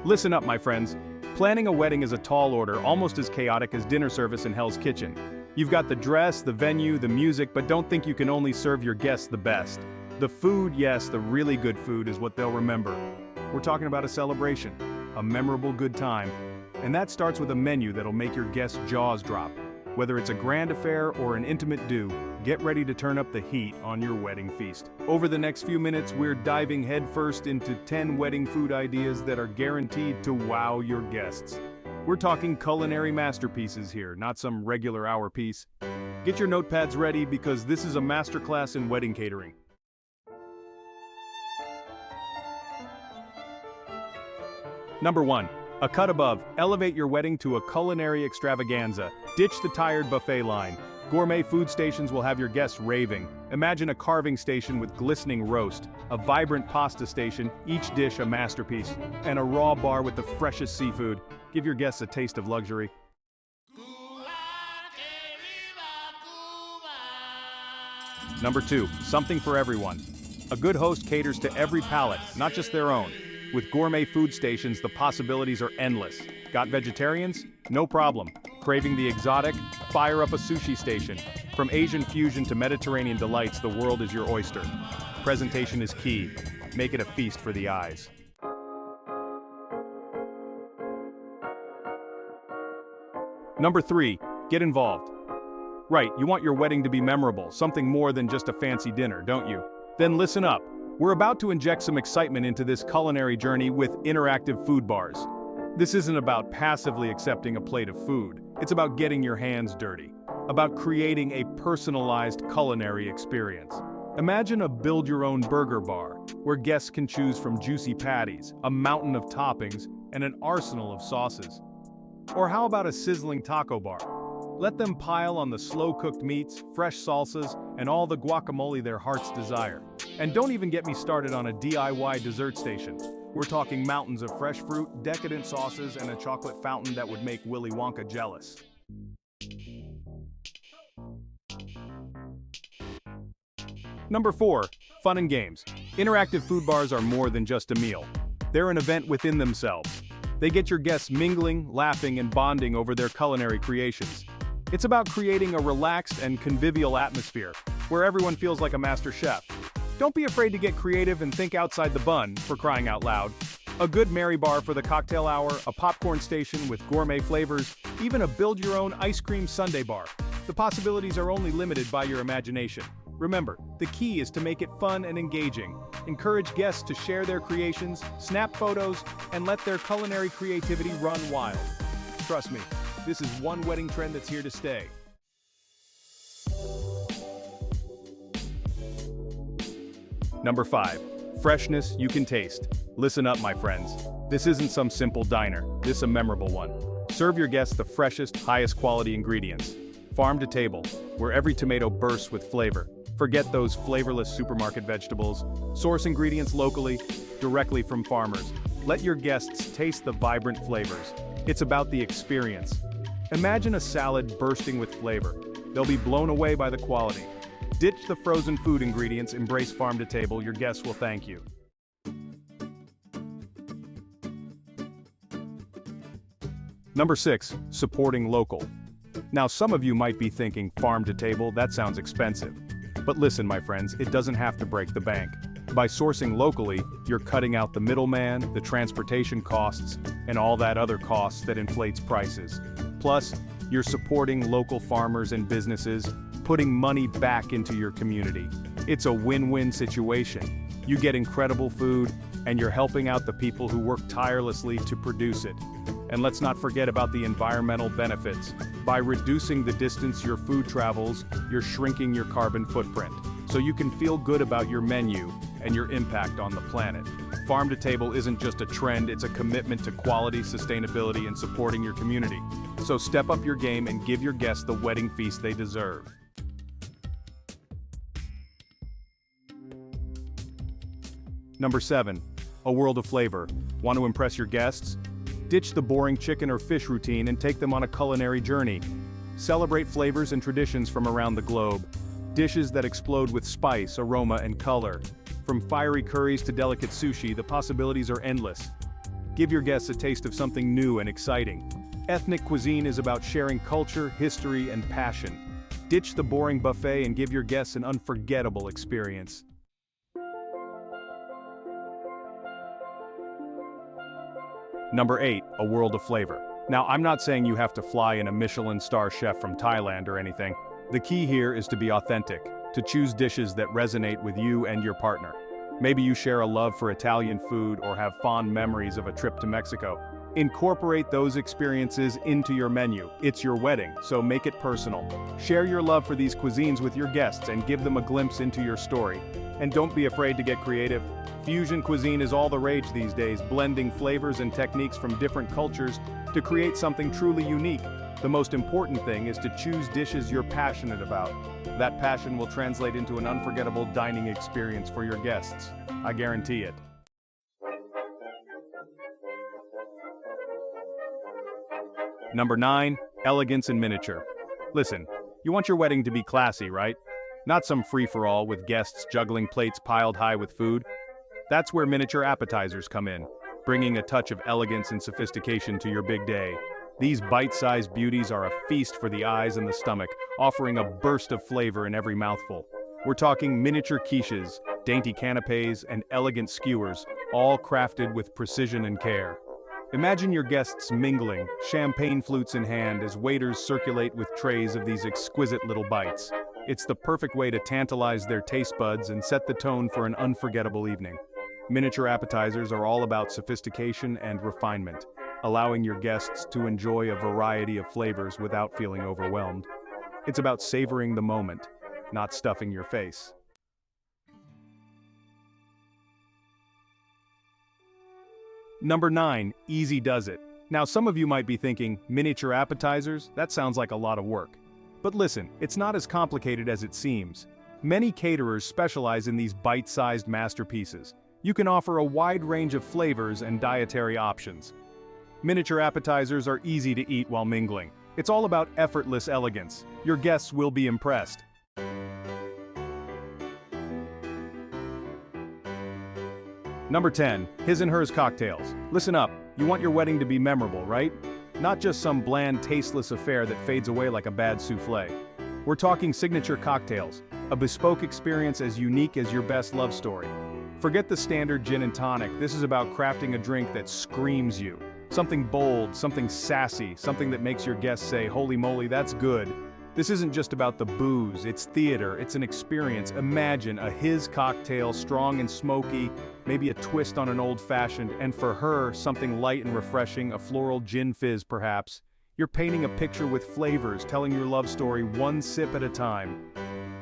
Listen up, my friends. Planning a wedding is a tall order, almost as chaotic as dinner service in Hell's Kitchen. You've got the dress, the venue, the music, but don't think you can only serve your guests the best. The food, yes, the really good food is what they'll remember. We're talking about a celebration, a memorable good time, and that starts with a menu that'll make your guests' jaws drop. Whether it's a grand affair or an intimate do, get ready to turn up the heat on your wedding feast. Over the next few minutes, we're diving headfirst into 10 wedding food ideas that are guaranteed to wow your guests. We're talking culinary masterpieces here, not some regular hour piece. Get your notepads ready because this is a masterclass in wedding catering. Number 1. A cut above. Elevate your wedding to a culinary extravaganza. Ditch the tired buffet line. Gourmet food stations will have your guests raving. Imagine a carving station with glistening roast, a vibrant pasta station, each dish a masterpiece, and a raw bar with the freshest seafood. Give your guests a taste of luxury. Number 2. Something for everyone. A good host caters to every palate, not just their own. With gourmet food stations, the possibilities are endless. Got vegetarians? No problem. Craving the exotic? Fire up a sushi station. From Asian fusion to Mediterranean delights, the world is your oyster. Presentation is key. Make it a feast for the eyes. Number 3. Get involved. Right, you want your wedding to be memorable, something more than just a fancy dinner, don't you? Then listen up. We're about to inject some excitement into this culinary journey with interactive food bars. This isn't about passively accepting a plate of food. It's about getting your hands dirty. About creating a personalized culinary experience. Imagine a build-your-own burger bar, where guests can choose from juicy patties, a mountain of toppings, and an arsenal of sauces. Or how about a sizzling taco bar? Let them pile on the slow-cooked meats, fresh salsas, and all the guacamole their hearts desire. And don't even get me started on a DIY dessert station. We're talking mountains of fresh fruit, decadent sauces, and a chocolate fountain that would make Willy Wonka jealous. Number 4. Fun and games. Interactive food bars are more than just a meal. They're an event within themselves. They get your guests mingling, laughing, and bonding over their culinary creations. It's about creating a relaxed and convivial atmosphere, where everyone feels like a master chef. Don't be afraid to get creative and think outside the bun, for crying out loud. A good Mary bar for the cocktail hour, a popcorn station with gourmet flavors, even a build-your-own ice cream sundae bar. The possibilities are only limited by your imagination. Remember, the key is to make it fun and engaging. Encourage guests to share their creations, snap photos, and let their culinary creativity run wild. Trust me, this is one wedding trend that's here to stay. Number 5. Freshness you can taste. Listen up, my friends. This isn't some simple diner. This is a memorable one. Serve your guests the freshest, highest quality ingredients. Farm to table, where every tomato bursts with flavor. Forget those flavorless supermarket vegetables. Source ingredients locally, directly from farmers. Let your guests taste the vibrant flavors. It's about the experience. Imagine a salad bursting with flavor. They'll be blown away by the quality. Ditch the frozen food ingredients, embrace farm to table, your guests will thank you. Number 6. Supporting local. Now some of you might be thinking, farm to table, that sounds expensive. But listen, my friends, it doesn't have to break the bank. By sourcing locally, you're cutting out the middleman, the transportation costs, and all that other costs that inflates prices. Plus, you're supporting local farmers and businesses, putting money back into your community. It's a win-win situation. You get incredible food, and you're helping out the people who work tirelessly to produce it. And let's not forget about the environmental benefits. By reducing the distance your food travels, you're shrinking your carbon footprint, so you can feel good about your menu and your impact on the planet. Farm to table isn't just a trend, it's a commitment to quality, sustainability, and supporting your community. So step up your game and give your guests the wedding feast they deserve. Number 7. A world of flavor. Want to impress your guests? Ditch the boring chicken or fish routine and take them on a culinary journey. Celebrate flavors and traditions from around the globe. Dishes that explode with spice, aroma, and color. From fiery curries to delicate sushi, the possibilities are endless. Give your guests a taste of something new and exciting. Ethnic cuisine is about sharing culture, history, and passion. Ditch the boring buffet and give your guests an unforgettable experience. Number 8, a world of flavor. Now, I'm not saying you have to fly in a Michelin star chef from Thailand or anything. The key here is to be authentic, to choose dishes that resonate with you and your partner. Maybe you share a love for Italian food or have fond memories of a trip to Mexico. Incorporate those experiences into your menu. It's your wedding, so make it personal. Share your love for these cuisines with your guests and give them a glimpse into your story. And don't be afraid to get creative. Fusion cuisine is all the rage these days, blending flavors and techniques from different cultures to create something truly unique. The most important thing is to choose dishes you're passionate about. That passion will translate into an unforgettable dining experience for your guests. I guarantee it. Number 9, elegance and miniature. Listen, you want your wedding to be classy, right? Not some free-for-all with guests juggling plates piled high with food. That's where miniature appetizers come in, bringing a touch of elegance and sophistication to your big day. These bite-sized beauties are a feast for the eyes and the stomach, offering a burst of flavor in every mouthful. We're talking miniature quiches, dainty canapes, and elegant skewers, all crafted with precision and care. Imagine your guests mingling, champagne flutes in hand, as waiters circulate with trays of these exquisite little bites. It's the perfect way to tantalize their taste buds and set the tone for an unforgettable evening. Miniature appetizers are all about sophistication and refinement, allowing your guests to enjoy a variety of flavors without feeling overwhelmed. It's about savoring the moment, not stuffing your face. Number 9, easy does it. Now, some of you might be thinking, miniature appetizers? That sounds like a lot of work. But listen, it's not as complicated as it seems. Many caterers specialize in these bite-sized masterpieces. You can offer a wide range of flavors and dietary options. Miniature appetizers are easy to eat while mingling. It's all about effortless elegance. Your guests will be impressed. Number 10, his and hers cocktails. Listen up, you want your wedding to be memorable, right? Not just some bland, tasteless affair that fades away like a bad souffle. We're talking signature cocktails, a bespoke experience as unique as your best love story. Forget the standard gin and tonic. This is about crafting a drink that screams you. Something bold, something sassy, something that makes your guests say, "Holy moly, that's good." This isn't just about the booze, it's theater, it's an experience. Imagine a his cocktail, strong and smoky, maybe a twist on an old-fashioned, and for her, something light and refreshing, a floral gin fizz perhaps. You're painting a picture with flavors, telling your love story one sip at a time.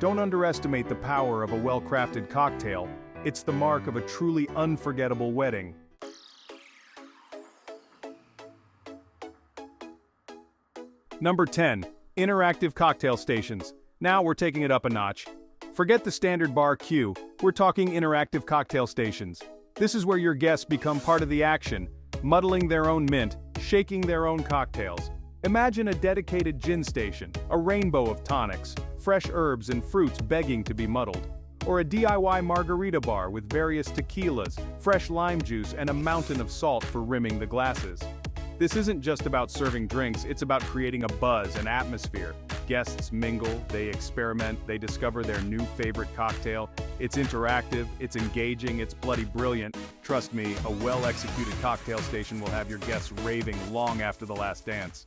Don't underestimate the power of a well-crafted cocktail. It's the mark of a truly unforgettable wedding. Number 10. Interactive cocktail stations. Now we're taking it up a notch. Forget the standard bar queue, we're talking interactive cocktail stations. This is where your guests become part of the action, muddling their own mint, shaking their own cocktails. Imagine a dedicated gin station, a rainbow of tonics, fresh herbs and fruits begging to be muddled. Or a DIY margarita bar with various tequilas, fresh lime juice, and a mountain of salt for rimming the glasses. This isn't just about serving drinks, it's about creating a buzz, an atmosphere. Guests mingle, they experiment, they discover their new favorite cocktail. It's interactive, it's engaging, it's bloody brilliant. Trust me, a well-executed cocktail station will have your guests raving long after the last dance.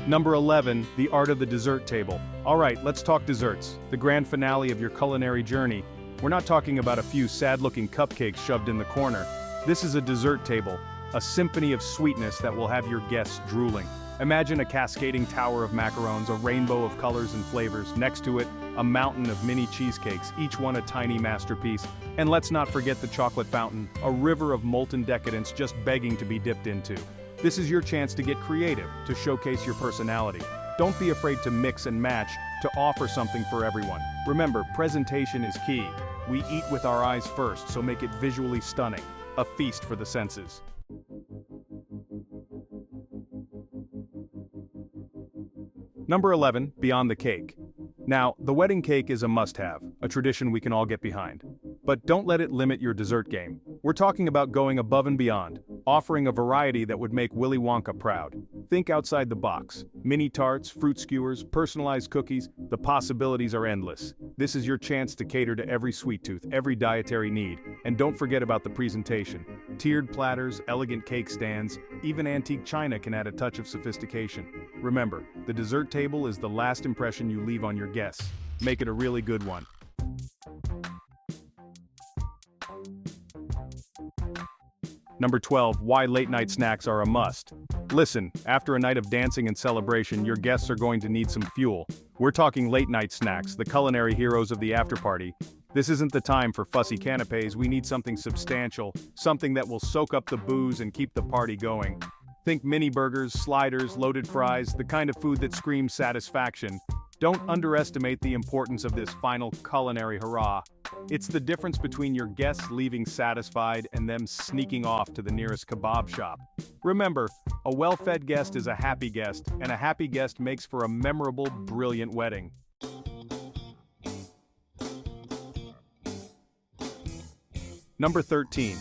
Number 11, the art of the dessert table. Alright, let's talk desserts, the grand finale of your culinary journey. We're not talking about a few sad-looking cupcakes shoved in the corner. This is a dessert table, a symphony of sweetness that will have your guests drooling. Imagine a cascading tower of macarons, a rainbow of colors and flavors. Next to it, a mountain of mini cheesecakes, each one a tiny masterpiece. And let's not forget the chocolate fountain, a river of molten decadence just begging to be dipped into. This is your chance to get creative, to showcase your personality. Don't be afraid to mix and match, to offer something for everyone. Remember, presentation is key. We eat with our eyes first, so make it visually stunning. A feast for the senses. Number 11, beyond the cake. Now, the wedding cake is a must-have, a tradition we can all get behind. But don't let it limit your dessert game. We're talking about going above and beyond, offering a variety that would make Willy Wonka proud. Think outside the box. Mini tarts, fruit skewers, personalized cookies, the possibilities are endless. This is your chance to cater to every sweet tooth, every dietary need. And don't forget about the presentation. Tiered platters, elegant cake stands, even antique china can add a touch of sophistication. Remember, the dessert table is the last impression you leave on your guests. Make it a really good one. Number 12, why late night snacks are a must. Listen, after a night of dancing and celebration, your guests are going to need some fuel. We're talking late night snacks, the culinary heroes of the after-party. This isn't the time for fussy canapes, we need something substantial, something that will soak up the booze and keep the party going. Think mini burgers, sliders, loaded fries, the kind of food that screams satisfaction. Don't underestimate the importance of this final culinary hurrah. It's the difference between your guests leaving satisfied and them sneaking off to the nearest kebab shop. Remember, a well-fed guest is a happy guest, and a happy guest makes for a memorable, brilliant wedding. Number 13,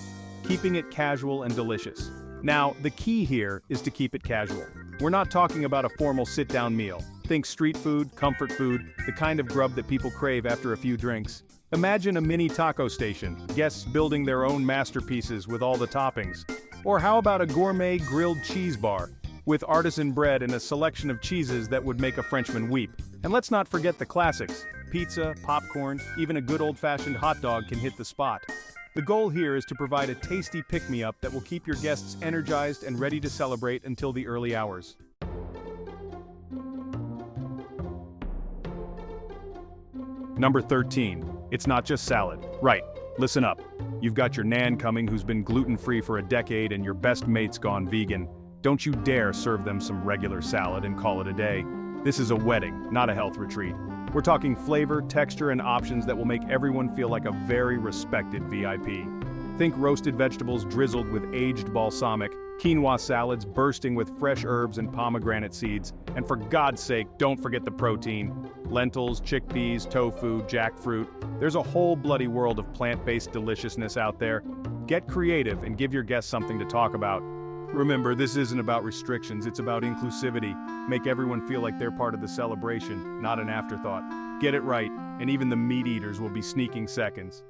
keeping it casual and delicious. Now, the key here is to keep it casual. We're not talking about a formal sit-down meal. Think street food, comfort food, the kind of grub that people crave after a few drinks. Imagine a mini taco station, guests building their own masterpieces with all the toppings. Or how about a gourmet grilled cheese bar, with artisan bread and a selection of cheeses that would make a Frenchman weep. And let's not forget the classics. Pizza, popcorn, even a good old-fashioned hot dog can hit the spot. The goal here is to provide a tasty pick-me-up that will keep your guests energized and ready to celebrate until the early hours. Number 13, it's not just salad. Right, listen up. You've got your nan coming who's been gluten-free for a decade and your best mate's gone vegan. Don't you dare serve them some regular salad and call it a day. This is a wedding, not a health retreat. We're talking flavor, texture, and options that will make everyone feel like a very respected VIP. Think roasted vegetables drizzled with aged balsamic, quinoa salads bursting with fresh herbs and pomegranate seeds, and for God's sake, don't forget the protein. Lentils, chickpeas, tofu, jackfruit. There's a whole bloody world of plant-based deliciousness out there. Get creative and give your guests something to talk about. Remember, this isn't about restrictions, it's about inclusivity. Make everyone feel like they're part of the celebration, not an afterthought. Get it right, and even the meat eaters will be sneaking seconds.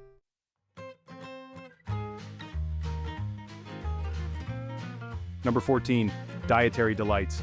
Number 14, Dietary Delights.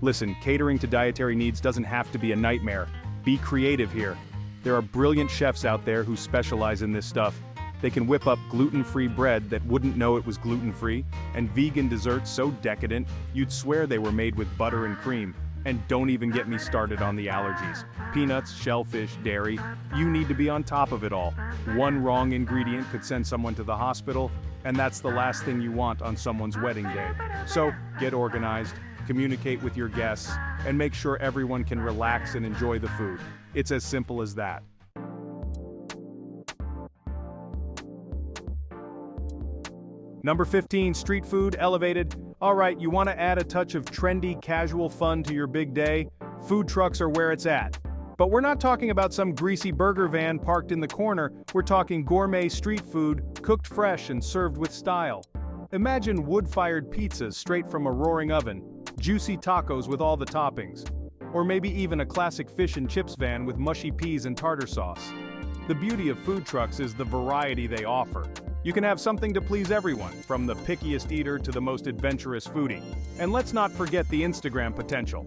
Listen, catering to dietary needs doesn't have to be a nightmare. Be creative here. There are brilliant chefs out there who specialize in this stuff. They can whip up gluten-free bread that wouldn't know it was gluten-free, and vegan desserts so decadent, you'd swear they were made with butter and cream. And don't even get me started on the allergies. Peanuts, shellfish, dairy, you need to be on top of it all. One wrong ingredient could send someone to the hospital, and that's the last thing you want on someone's wedding day. So, get organized, communicate with your guests, and make sure everyone can relax and enjoy the food. It's as simple as that. Number 15, street food, elevated. Alright, you want to add a touch of trendy, casual fun to your big day? Food trucks are where it's at. But we're not talking about some greasy burger van parked in the corner, we're talking gourmet street food, cooked fresh and served with style. Imagine wood-fired pizzas straight from a roaring oven, juicy tacos with all the toppings, or maybe even a classic fish and chips van with mushy peas and tartar sauce. The beauty of food trucks is the variety they offer. You can have something to please everyone, from the pickiest eater to the most adventurous foodie. And let's not forget the Instagram potential.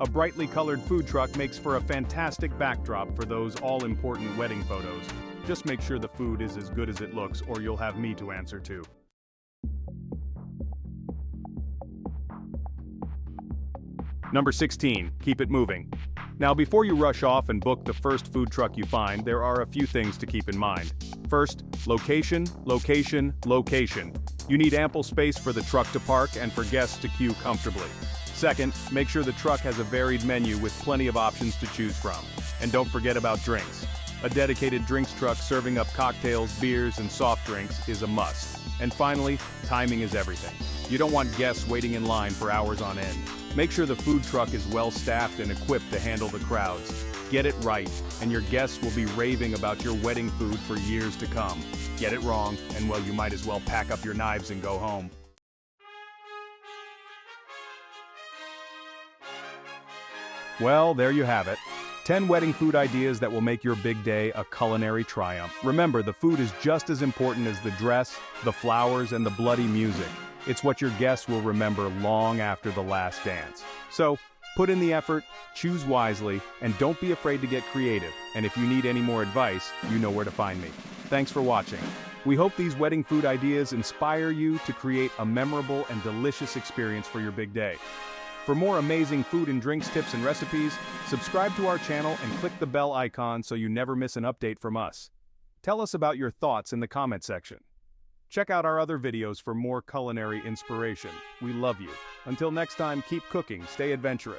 A brightly colored food truck makes for a fantastic backdrop for those all-important wedding photos. Just make sure the food is as good as it looks, or you'll have me to answer to. Number 16, keep it moving. Now, before you rush off and book the first food truck you find, there are a few things to keep in mind. First, location, location, location. You need ample space for the truck to park and for guests to queue comfortably. Second, make sure the truck has a varied menu with plenty of options to choose from. And don't forget about drinks. A dedicated drinks truck serving up cocktails, beers, and soft drinks is a must. And finally, timing is everything. You don't want guests waiting in line for hours on end. Make sure the food truck is well staffed and equipped to handle the crowds. Get it right, and your guests will be raving about your wedding food for years to come. Get it wrong, and well, you might as well pack up your knives and go home. Well, there you have it. 10 wedding food ideas that will make your big day a culinary triumph. Remember, the food is just as important as the dress, the flowers, and the bloody music. It's what your guests will remember long after the last dance. So, put in the effort, choose wisely, and don't be afraid to get creative. And if you need any more advice, you know where to find me. Thanks for watching. We hope these wedding food ideas inspire you to create a memorable and delicious experience for your big day. For more amazing food and drinks tips and recipes, subscribe to our channel and click the bell icon so you never miss an update from us. Tell us about your thoughts in the comment section. Check out our other videos for more culinary inspiration. We love you. Until next time, keep cooking, stay adventurous.